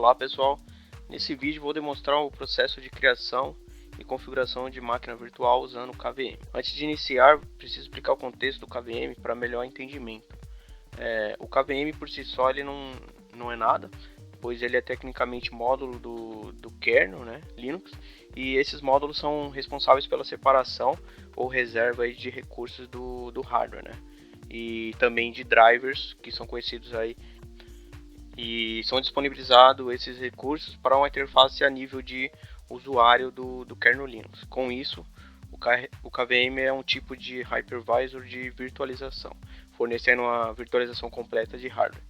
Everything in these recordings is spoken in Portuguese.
Olá pessoal, nesse vídeo vou demonstrar o processo de criação e configuração de máquina virtual usando o KVM. Antes de iniciar, preciso explicar o contexto do KVM para melhor entendimento. O KVM por si só ele não é nada, pois ele é tecnicamente módulo do kernel, né, Linux, e esses módulos são responsáveis pela separação ou reserva aí de recursos do hardware, né, e também de drivers que são conhecidos aí. E são disponibilizados esses recursos para uma interface a nível de usuário do kernel Linux. Com isso, o KVM é um tipo de hypervisor de virtualização, fornecendo uma virtualização completa de hardware.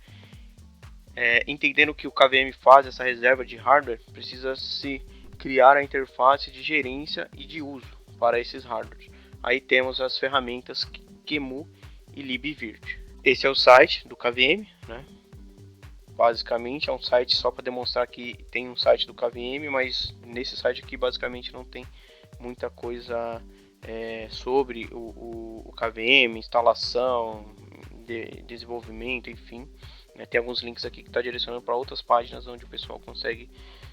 Entendendo que o KVM faz essa reserva de hardware, precisa-se criar a interface de gerência e de uso para esses hardwares. Aí temos as ferramentas QEMU e libvirt. Esse é o site do KVM, né? Basicamente é um site só para demonstrar que tem um site do KVM, mas nesse site aqui basicamente não tem muita coisa sobre o KVM, instalação, desenvolvimento, enfim. Tem alguns links aqui que está direcionando para outras páginas onde o pessoal consegue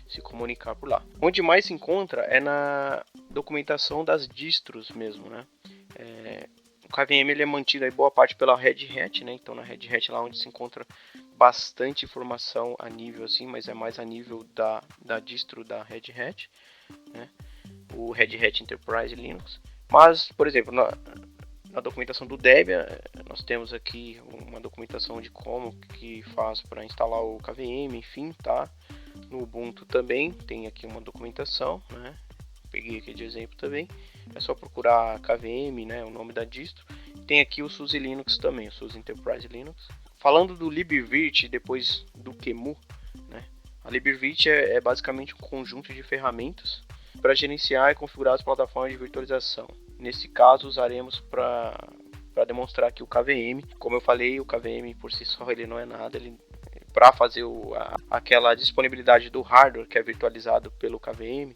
se comunicar por lá. Onde mais se encontra é na documentação das distros mesmo, né? O KVM ele é mantido aí boa parte pela Red Hat, né? Então na Red Hat lá onde se encontra bastante informação a nível assim, mas é mais a nível da distro da Red Hat, né? O Red Hat Enterprise Linux. Mas, por exemplo, na documentação do Debian, nós temos aqui uma documentação de como que faz para instalar o KVM, enfim, tá? No Ubuntu também tem aqui uma documentação, né? Peguei aqui de exemplo também. É só procurar KVM, né, o nome da distro. Tem aqui o SUSE Linux também, o SUSE Enterprise Linux. Falando do libvirt depois do QEMU, né, a libvirt é basicamente um conjunto de ferramentas para gerenciar e configurar as plataformas de virtualização. Nesse caso, usaremos para demonstrar que o KVM, como eu falei, o KVM por si só ele não é nada, para fazer aquela disponibilidade do hardware que é virtualizado pelo KVM,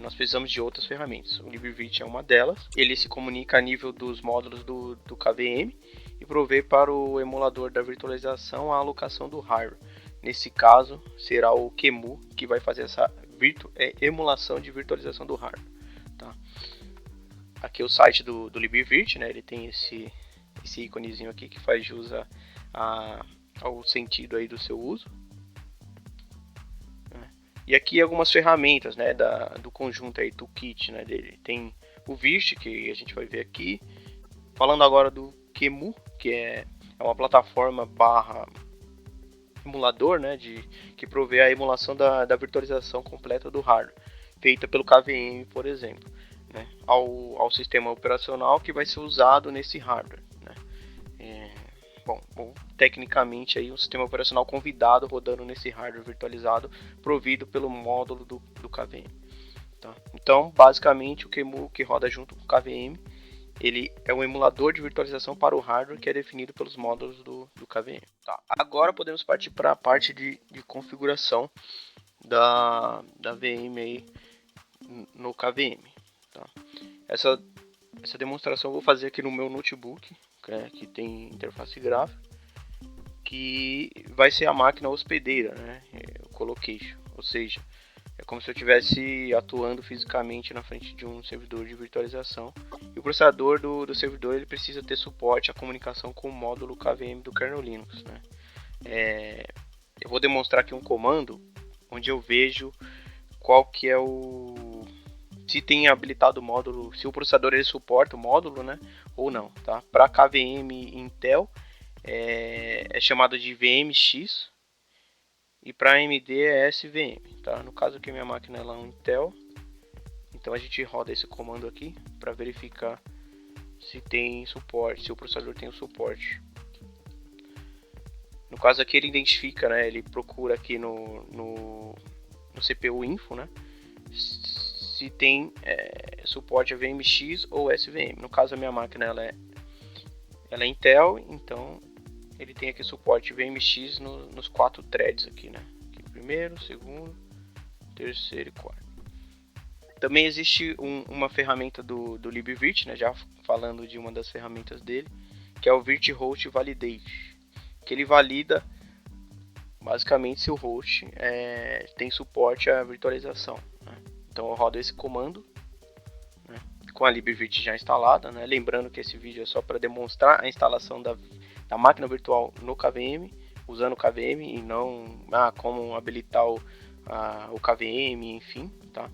nós precisamos de outras ferramentas. O libvirt é uma delas. Ele se comunica a nível dos módulos do KVM e provê para o emulador da virtualização a alocação do hardware. Nesse caso, será o QEMU que vai fazer essa emulação de virtualização do hardware. Tá? Aqui é o site do libvirt, né? Ele tem esse íconezinho aqui que faz jus ao sentido aí do seu uso. E aqui algumas ferramentas, né, do conjunto aí, toolkit, né, dele. Tem o virt, que a gente vai ver aqui. Falando agora do QEMU, que é uma plataforma barra emulador, né, que provê a emulação da virtualização completa do hardware, feita pelo KVM, por exemplo, né, ao sistema operacional que vai ser usado nesse hardware, né. Bom, tecnicamente aí um sistema operacional convidado rodando nesse hardware virtualizado provido pelo módulo do KVM. Tá? Então, basicamente, o QEMU que roda junto com o KVM, ele é um emulador de virtualização para o hardware que é definido pelos módulos do KVM. Tá? Agora podemos partir para a parte de configuração da VM aí no KVM. Tá? Essa demonstração eu vou fazer aqui no meu notebook, que tem interface gráfica, que vai ser a máquina hospedeira, né? O colocation, ou seja, é como se eu estivesse atuando fisicamente na frente de um servidor de virtualização. E o processador do servidor ele precisa ter suporte à comunicação com o módulo KVM do kernel Linux, né? Eu vou demonstrar aqui um comando onde eu vejo qual que é se tem habilitado o módulo, se o processador ele suporta o módulo, né, ou não, tá? Para KVM Intel é chamado de VMX e para AMD é SVM, tá? No caso aqui minha máquina é um Intel, então a gente roda esse comando aqui para verificar se tem suporte, se o processador tem o suporte. No caso aqui ele identifica, né, ele procura aqui no CPU info, né, se tem suporte a VMX ou SVM. No caso a minha máquina ela é Intel, então ele tem aqui suporte VMX nos 4 threads aqui, né? Aqui, primeiro, segundo, terceiro e quarto. Também existe uma ferramenta do libvirt, né? Já falando de uma das ferramentas dele, que é o virthost validate, que ele valida basicamente se o host tem suporte à virtualização, né? Então eu rodo esse comando, né, com a libvirt já instalada, né? Lembrando que esse vídeo é só para demonstrar a instalação da máquina virtual no KVM, usando o KVM e não como habilitar o KVM, enfim, tá?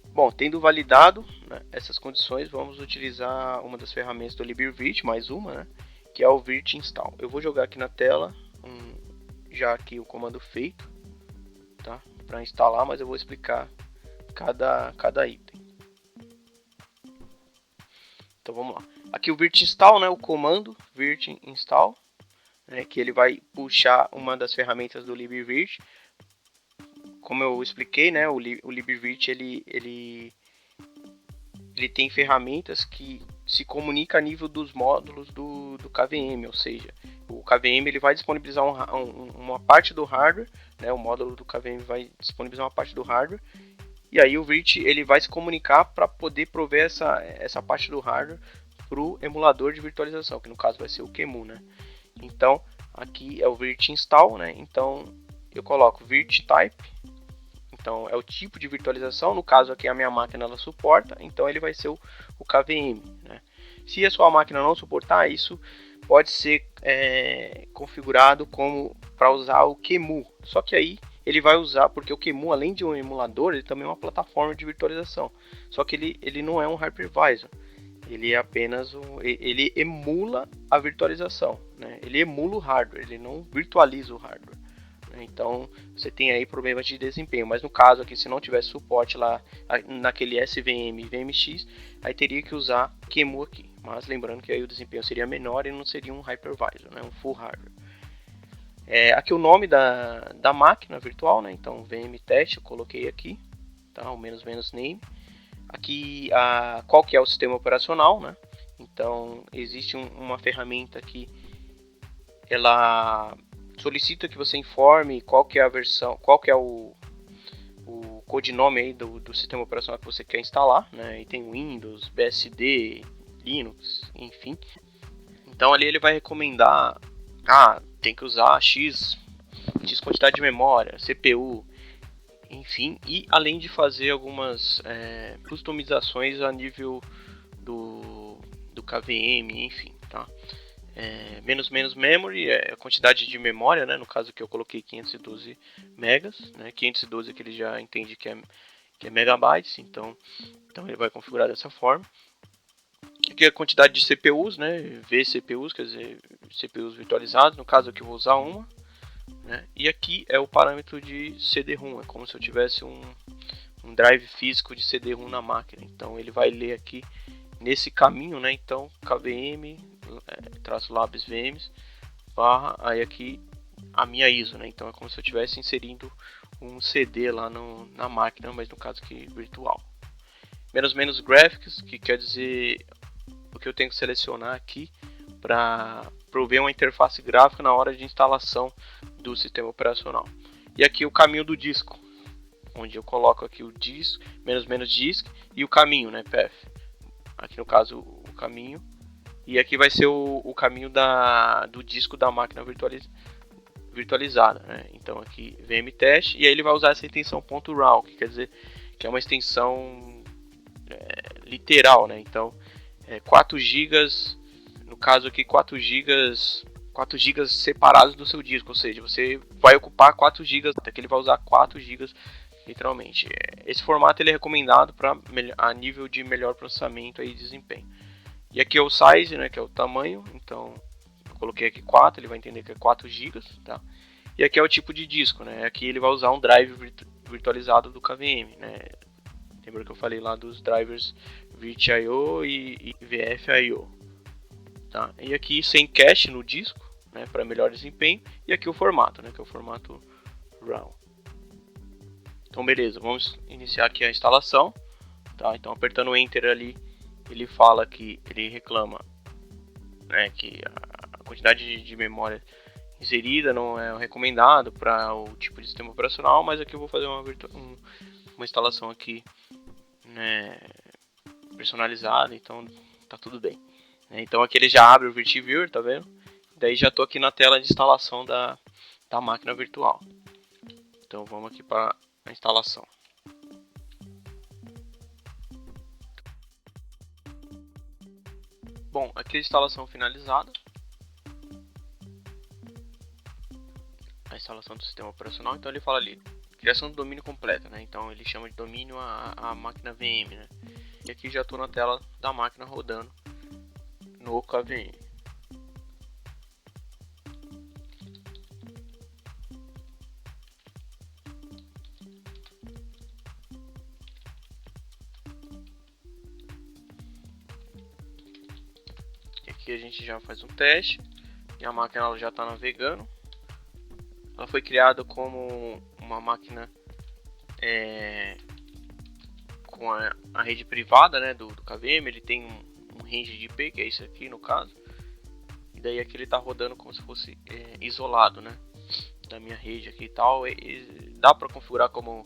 Bom, tendo validado, né, essas condições, vamos utilizar uma das ferramentas do libvirt, mais uma, né, que é o virt install. Eu vou jogar aqui na tela já aqui o comando feito, tá, para instalar, mas eu vou explicar cada item. Então vamos lá. Aqui o virt install, né, o comando virt install, né, que ele vai puxar uma das ferramentas do libvirt. Como eu expliquei, né, o libvirt ele tem ferramentas que se comunicam a nível dos módulos do KVM, ou seja, o KVM ele vai disponibilizar uma parte do hardware, né, o módulo do KVM vai disponibilizar uma parte do hardware, e aí o virt ele vai se comunicar para poder prover essa parte do hardware para o emulador de virtualização, que no caso vai ser o QEMU, né? Então aqui é o virt install, né? Então eu coloco virt type. Então é o tipo de virtualização, no caso aqui a minha máquina ela suporta, então ele vai ser o KVM, né? Se a sua máquina não suportar, isso pode ser configurado como para usar o QEMU, só que aí ele vai usar, porque o QEMU além de um emulador, ele também é uma plataforma de virtualização, só que ele não é um hypervisor, ele é apenas ele emula a virtualização, né? Ele emula o hardware, ele não virtualiza o hardware. Então você tem aí problemas de desempenho, mas no caso aqui, se não tivesse suporte lá naquele SVM e VMX, aí teria que usar QEMU aqui, mas lembrando que aí o desempenho seria menor e não seria um hypervisor, né, um full hardware. Aqui o nome da máquina virtual, né, então VM test eu coloquei aqui, tá, o menos name. Aqui qual que é o sistema operacional, né, então existe uma ferramenta que ela solicita que você informe qual que é a versão, qual que é o codinome aí do sistema operacional que você quer instalar, né? E tem Windows, BSD, Linux, enfim. Então ali ele vai recomendar, tem que usar X quantidade de memória, CPU, enfim, e além de fazer algumas customizações a nível do KVM, enfim, tá? Menos memory, a quantidade de memória, né? No caso que eu coloquei 512 megas, né? 512 que ele já entende que é megabytes, então ele vai configurar dessa forma. Aqui a quantidade de CPUs, né? vCPUs, quer dizer, CPUs virtualizados, no caso aqui eu vou usar uma, né? E aqui é o parâmetro de CD-ROM, é como se eu tivesse um drive físico de CD-ROM na máquina, então ele vai ler aqui nesse caminho, né? Então KVM traço labs vms barra, aí aqui a minha ISO, né? Então é como se eu estivesse inserindo um CD lá na máquina, mas no caso aqui virtual. Menos graphics, que quer dizer o que eu tenho que selecionar aqui para prover uma interface gráfica na hora de instalação do sistema operacional. E aqui o caminho do disco, onde eu coloco aqui o disco, menos disk e o caminho, né? Path. Aqui no caso o caminho. E aqui vai ser o caminho do disco da máquina virtualizada, né? Então aqui vmtest, e aí ele vai usar essa extensão .raw, que quer dizer que é uma extensão literal, né? Então 4 GB, no caso aqui 4 GB separados do seu disco, ou seja, você vai ocupar 4 GB, até que ele vai usar 4 GB literalmente. Esse formato ele é recomendado para a nível de melhor processamento e desempenho. E aqui é o size, né, que é o tamanho, então eu coloquei aqui 4, ele vai entender que é 4 GB, tá? E aqui é o tipo de disco, né? Aqui ele vai usar um drive virtualizado do KVM, né? Lembra que eu falei lá dos drivers VirtIO e VFIO, tá? E aqui sem cache no disco, né, para melhor desempenho, e aqui o formato, né, que é o formato RAW. Então beleza, vamos iniciar aqui a instalação, tá? Então apertando Enter ali, ele fala que ele reclama, né, que a quantidade de memória inserida não é recomendado para o tipo de sistema operacional, mas aqui eu vou fazer uma instalação aqui, né, personalizada, então tá tudo bem. Então aqui ele já abre o VirtViewer, tá vendo? Daí já tô aqui na tela de instalação da da máquina virtual. Então vamos aqui para a instalação. Bom, aqui a instalação finalizada. A instalação do sistema operacional. Então ele fala ali, criação do domínio completa, né? Então ele chama de domínio a máquina VM, né? E aqui já estou na tela da máquina rodando no KVM. E aqui a gente já faz um teste e a máquina ela já está navegando. Ela foi criada como uma máquina com a rede privada, né, do KVM. Ele tem um range de IP, que é isso aqui no caso. E daí aqui ele está rodando como se fosse isolado, né, da minha rede aqui e tal. Dá para configurar como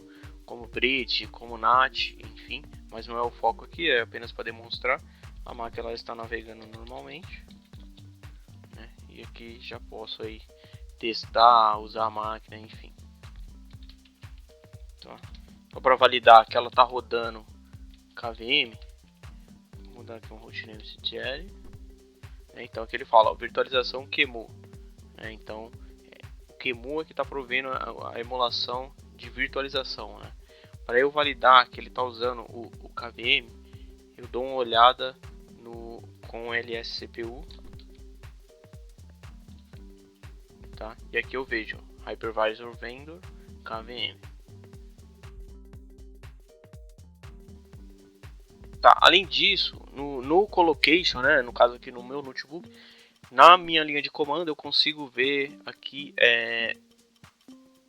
bridge, como NAT, enfim. Mas não é o foco aqui, é apenas para demonstrar. A máquina ela está navegando normalmente, né, e aqui já posso aí testar, usar a máquina, enfim. Tá? Então, para validar que ela está rodando KVM, vou mudar aqui um hostname CTL. Então aqui ele fala, ó, virtualização QEMU. Então o QEMU é que está provendo a emulação de virtualização. Né? Para eu validar que ele está usando o KVM, eu dou uma olhada com o LSCPU. Tá? E aqui eu vejo Hypervisor Vendor KVM. Tá, além disso, no Colocation, né, no caso aqui no meu notebook, na minha linha de comando eu consigo ver aqui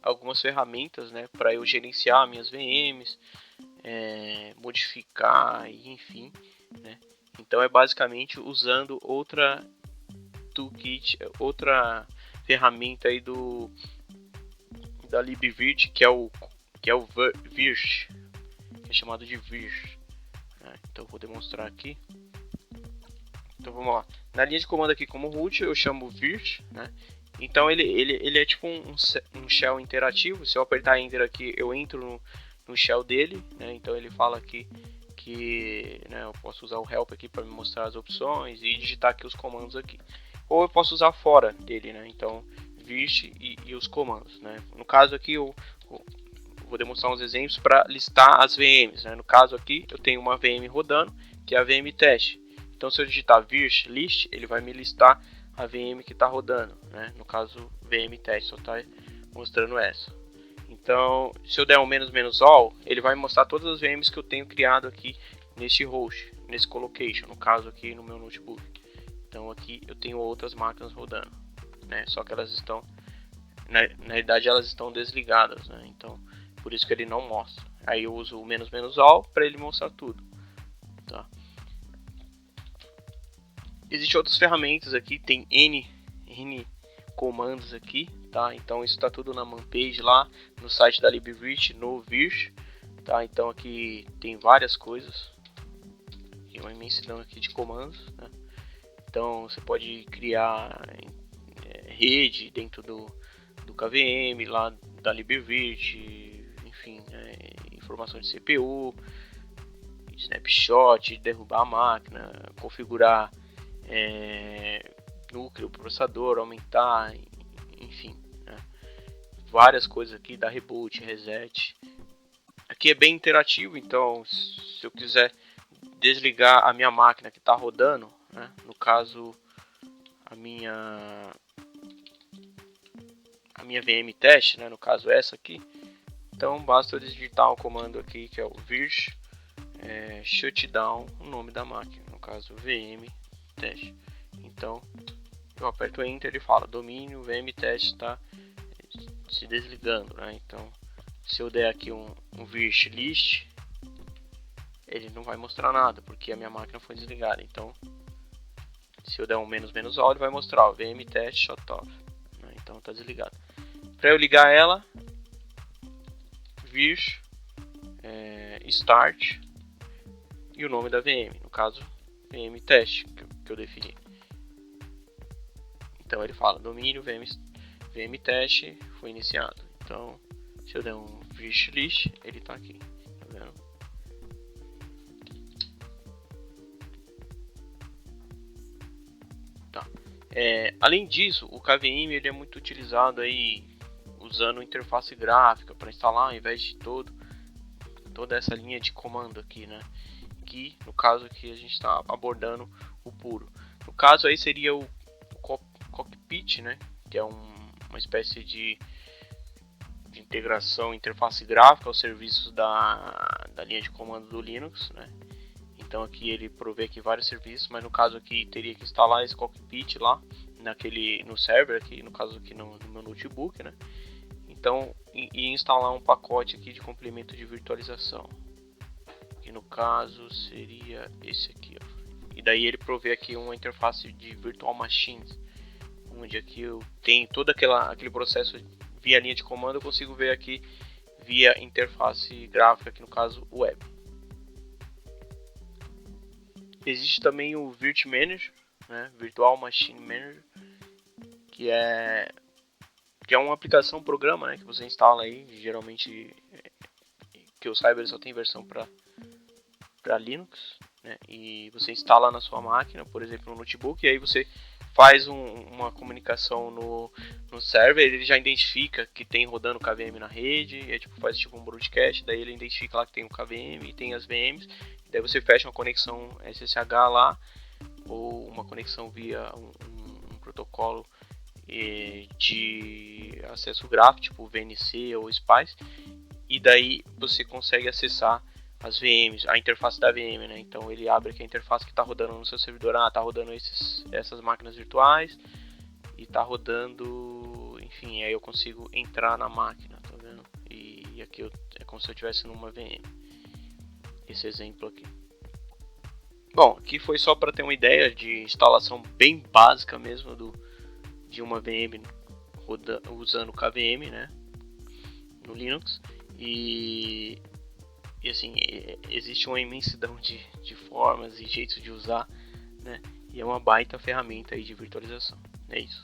algumas ferramentas, né, para eu gerenciar minhas VMs, modificar e enfim, né. Então é basicamente usando outra toolkit, outra ferramenta aí da libvirt, que é o Virt, que é chamado de Virt. Então eu vou demonstrar aqui. Então vamos lá. Na linha de comando aqui como root eu chamo Virt, né? Então ele é tipo um shell interativo. Se eu apertar Enter aqui, eu entro no shell dele, né? Então ele fala aqui que, né, eu posso usar o help aqui para me mostrar as opções e digitar aqui os comandos aqui. Ou eu posso usar fora dele, né? Então Virt e os comandos, né? No caso aqui eu vou demonstrar uns exemplos para listar as VMs, né? No caso aqui eu tenho uma VM rodando, que é a VM teste. Então se eu digitar virt list, ele vai me listar a VM que está rodando, né? No caso VM teste, só está mostrando essa. Então se eu der um menos all, ele vai mostrar todas as VMs que eu tenho criado aqui neste host, nesse colocation, no caso aqui no meu notebook. Então aqui eu tenho outras máquinas rodando, né? Só que elas estão, na realidade elas estão desligadas, né? Então por isso que ele não mostra. Aí eu uso o menos all para ele mostrar tudo. Tá? Existem outras ferramentas aqui, tem N comandos aqui, tá? Então isso está tudo na manpage lá no site da libvirt, no Virt, tá? Então aqui tem várias coisas, tem uma imensidão aqui de comandos, né? Então você pode criar rede dentro do KVM lá da libvirt, enfim, informação de CPU, snapshot, derrubar a máquina, configurar núcleo, processador, aumentar, enfim, né? Várias coisas aqui, dar reboot, reset. Aqui é bem interativo, então se eu quiser desligar a minha máquina que está rodando, né? No caso a minha VM teste, né? No caso essa aqui, então basta eu digitar o comando aqui que é o virt shutdown, o nome da máquina, no caso VM teste. Então eu aperto Enter e fala domínio VM teste está se desligando, né? Então se eu der aqui um virt list, ele não vai mostrar nada porque a minha máquina foi desligada. Então se eu der um menos all, ele vai mostrar o VM teste shut off, né? Então está desligado. Para eu ligar ela, virt start e o nome da VM, no caso VM teste que eu defini. Então ele fala domínio VM VM teste foi iniciado. Então, se eu der um wishlist, ele está aqui, tá vendo? Tá. Além disso, o KVM ele é muito utilizado aí usando interface gráfica para instalar, ao invés de toda essa linha de comando aqui, né? Que no caso aqui a gente está abordando o puro. No caso aí seria o cockpit, né? Que é uma espécie de integração, interface gráfica aos serviços da linha de comando do Linux, né? Então aqui ele provê aqui vários serviços, mas no caso aqui teria que instalar esse cockpit lá no server aqui, no caso aqui no meu notebook, né? Então e instalar um pacote aqui de complemento de virtualização, que no caso seria esse aqui, ó. E daí ele provê aqui uma interface de virtual machines, onde aqui eu tenho todo aquele processo via linha de comando, eu consigo ver aqui via interface gráfica, aqui no caso web. Existe também o Virt Manager, né, Virtual Machine Manager, que é uma aplicação, um programa, né, que você instala aí, geralmente que eu saiba ele só tem versão para Linux, né, e você instala na sua máquina, por exemplo no notebook, e aí você faz uma comunicação no server, ele já identifica que tem rodando KVM na rede, e aí, faz tipo um broadcast, daí ele identifica lá que tem um KVM e tem as VMs, daí você fecha uma conexão SSH lá, ou uma conexão via um protocolo de acesso gráfico, tipo VNC ou SPICE, e daí você consegue acessar as VMs, a interface da VM, né? Então ele abre aqui a interface que está rodando no seu servidor, está rodando essas máquinas virtuais e está rodando, enfim, aí eu consigo entrar na máquina, tá vendo? E aqui é como se eu estivesse numa VM. Esse exemplo aqui. Bom, aqui foi só para ter uma ideia de instalação bem básica mesmo de uma VM usando KVM, né, no Linux. E assim, existe uma imensidão de formas e jeitos de usar, né? E é uma baita ferramenta aí de virtualização. É isso.